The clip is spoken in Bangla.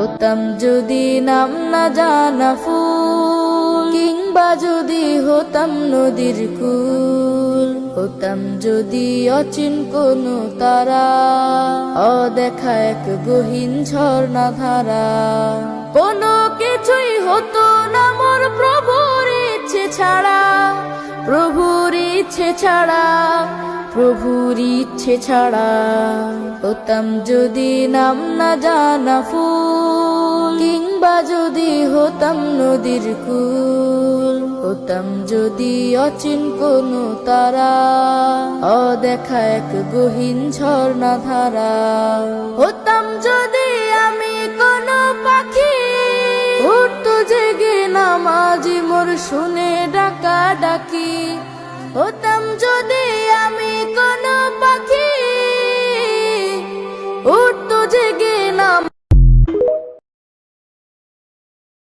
হতাম যদি নাম না জানা ফুল, কিংবা যদি হতাম নদীর কুল, হতাম যদি অচিন কোনো তারা, অদেখা এক গহীন ঝর্ণা ধারা। কোনো কিছুই হতো না মোর প্রভুর ইচ্ছে ছাড়া, প্রভুর ইচ্ছে ছাড়া, প্রভুর ইচ্ছে ছাড়া। হতাম যদি নাম না জানা ফুল, কিংবা যদি হতাম নদীর কুল, হতাম যদি অচিন কোনো তারা, অদেখা এক গহীন ঝর্ণা ধারা। হতাম যদি আমি কোনো পাখি, উঠতো জেগে নামাজি মোর শুনে ডাকা ডাকি,